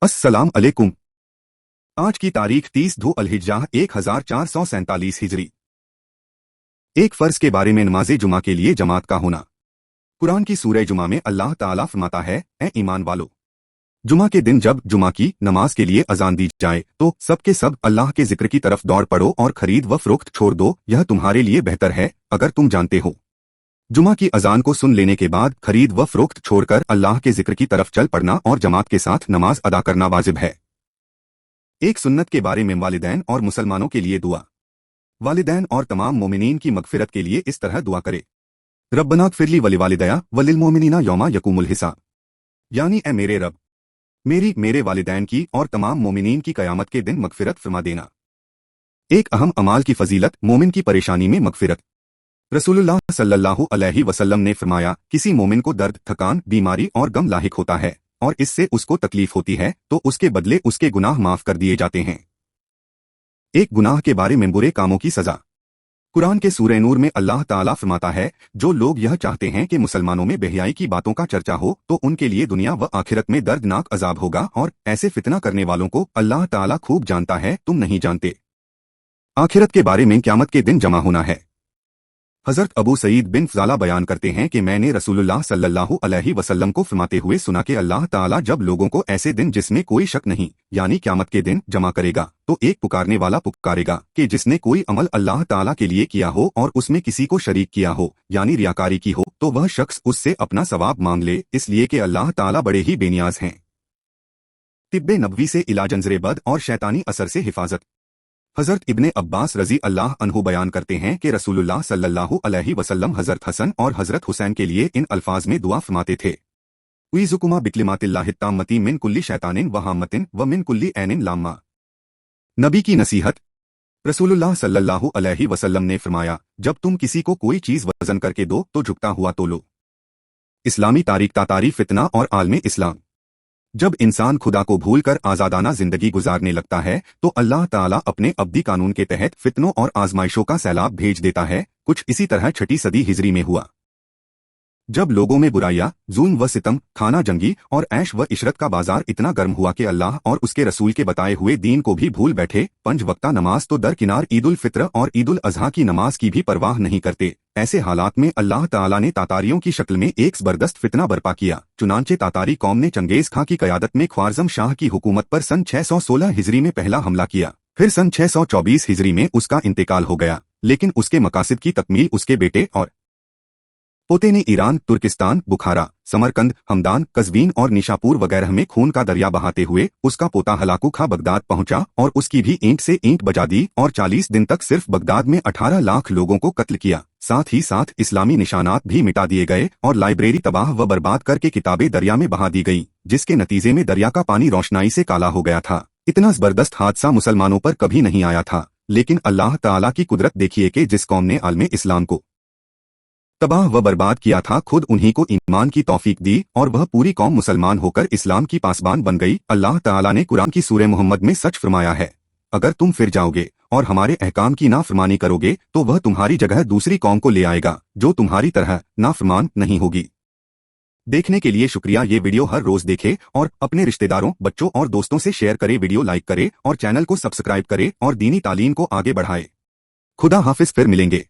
अस्सलाम अलैकुम। आज की तारीख 30 धु अलहिज्जा 1447 हिजरी। एक फर्ज के बारे में नमाज जुमा के लिए जमात का होना। कुरान की सूरह जुमा में अल्लाह ताला फरमाता है, ए ईमान वालो, जुमा के दिन जब जुमा की नमाज के लिए अजान दी जाए तो सबके सब अल्लाह के जिक्र की तरफ दौड़ पड़ो और खरीद व फरोख्त छोड़ दो, यह तुम्हारे लिए बेहतर है अगर तुम जानते हो। जुमा की अजान को सुन लेने के बाद खरीद व फरोख्त छोड़कर अल्लाह के जिक्र की तरफ चल पड़ना और जमात के साथ नमाज अदा करना वाजिब है। एक सुन्नत के बारे में वालिदैन और मुसलमानों के लिए दुआ। वालिदैन और तमाम मोमिनीन की मगफिरत के लिए इस तरह दुआ करे, रब्बना ग़फ़िरली वलिवालिदैया वलिलमोमिनीना यौमा यक़ूमुल हिसाब, यानी ए मेरे रब, मेरे वालिदैन की और तमाम मोमिनीन की क़यामत के दिन मगफिरत फरमा देना। एक अहम अमाल की फजीलत, मोमिन की परेशानी में मगफिरत। रसूलुल्लाह सल्लल्लाहु अलैहि वसल्लम ने फरमाया, किसी मोमिन को दर्द, थकान, बीमारी और गम लाहिक होता है और इससे उसको तकलीफ होती है तो उसके बदले उसके गुनाह माफ कर दिए जाते हैं। एक गुनाह के बारे में बुरे कामों की सजा। कुरान के सूरह नूर में अल्लाह ताला फरमाता है, जो लोग यह चाहते हैं कि मुसलमानों में बेहयाई की बातों का चर्चा हो तो उनके लिए दुनिया व आखिरत में दर्दनाक अजाब होगा, और ऐसे फितना करने वालों को अल्लाह ताला खूब जानता है, तुम नहीं जानते। आखिरत के बारे में क़यामत के दिन जमा होना है। हज़रत अबू सईद बिन फ़ज़ाला बयान करते हैं कि मैंने रसूलुल्लाह सल्लल्लाहु अलैहि वसल्लम को फरमाते हुए सुना कि अल्लाह ताला जब लोगों को ऐसे दिन जिसमें कोई शक नहीं यानी क़यामत के दिन जमा करेगा तो एक पुकारने वाला पुकारेगा कि जिसने कोई अमल अल्लाह ताला के लिए किया हो और उसमें किसी को शरीक किया हो यानी रियाकारी की हो तो वह शख्स उससे अपना सवाब मांग ले, इसलिए कि अल्लाह ताला बड़े ही बेनियाज हैं। तिब्बे नबवी से इलाज बद और शैतानी असर से हिफाजत। हज़रत इब्ने अब्बास रज़ी अल्लाह अन्हु बयान करते हैं कि रसूलुल्लाह सल्लल्लाहु अलैहि वसल्लम हज़रत हसन और हज़रत हुसैन के लिए इन अल्फाज में दुआ फरमाते थे, उइज़ुकुमा बिकलिमातिल्लाहि ताम्मति मिन कुल्ली शैतानिन व हाम्मतिन व मिन कुल्ली ऐनिन लाम्मा। नबी की नसीहत। रसूलुल्लाह सल्लल्लाहु अलैहि वसल्लम ने फरमाया, जब तुम किसी को कोई चीज़ वज़न करके दो तो झुकता हुआ तोलो। इस्लामी तारीख फितना और आलमे इस्लाम। जब इंसान खुदा को भूलकर आज़ादाना जिंदगी गुजारने लगता है तो अल्लाह ताला अपने अब्दी कानून के तहत फितनों और आजमाइशों का सैलाब भेज देता है। कुछ इसी तरह 6ठी सदी हिजरी में हुआ, जब लोगों में बुराइयां, जुल्म व सितम, खाना जंगी और ऐश व इशरत का बाजार इतना गर्म हुआ कि अल्लाह और उसके रसूल के बताए हुए दीन को भी भूल बैठे। 5 वक्ता नमाज तो दरकिनार ईद उल फित्र और ईद उल अजहा की नमाज की भी परवाह नहीं करते। ऐसे हालात में अल्लाह ताला ने तातारियों की शक्ल में एक जबरदस्त फितना बर्पा किया। चुनांचे तातारी कौम ने चंगेज खां की क़यादत में ख्वारज़म शाह की हुकूमत पर सन 616 हिजरी में पहला हमला किया। फिर सन 624 हिजरी में उसका इंतकाल हो गया, लेकिन उसके मकासद की तकमील उसके बेटे और पोते ने ईरान, तुर्किस्तान, बुखारा, समरकंद, हमदान, कज़वीन और निशापुर वगैरह में खून का दरिया बहाते हुए उसका पोता हलाकू खां बगदाद पहुंचा और उसकी भी ईंट से ईंट बजा दी और 40 दिन तक सिर्फ बगदाद में 18 लाख लोगों को कत्ल किया। साथ ही साथ इस्लामी निशानात भी मिटा दिए गए और लाइब्रेरी तबाह व बर्बाद करके किताबें दरिया में बहा दी गई, जिसके नतीजे में दरिया का पानी रोशनाई से काला हो गया था। इतना जबरदस्त हादसा मुसलमानों पर कभी नहीं आया था, लेकिन अल्लाह ताला की कुदरत देखिए कि जिस कौम ने आलमे इस्लाम को तबाह व बर्बाद किया था, खुद उन्हीं को ईमान की तौफीक दी और वह पूरी कौम मुसलमान होकर इस्लाम की पासबान बन गई। अल्लाह ताला ने कुरान की सूरह मोहम्मद में सच फरमाया है, अगर तुम फिर जाओगे और हमारे अहकाम की नाफरमानी करोगे तो वह तुम्हारी जगह दूसरी कौम को ले आएगा जो तुम्हारी तरह नाफरमान नहीं होगी। देखने के लिए शुक्रिया। ये वीडियो हर रोज देखे और अपने रिश्तेदारों, बच्चों और दोस्तों से शेयर करे, वीडियो लाइक करे और चैनल को सब्सक्राइब करे और दीनी तालीम को आगे बढ़ाए। खुदा हाफिज, फिर मिलेंगे।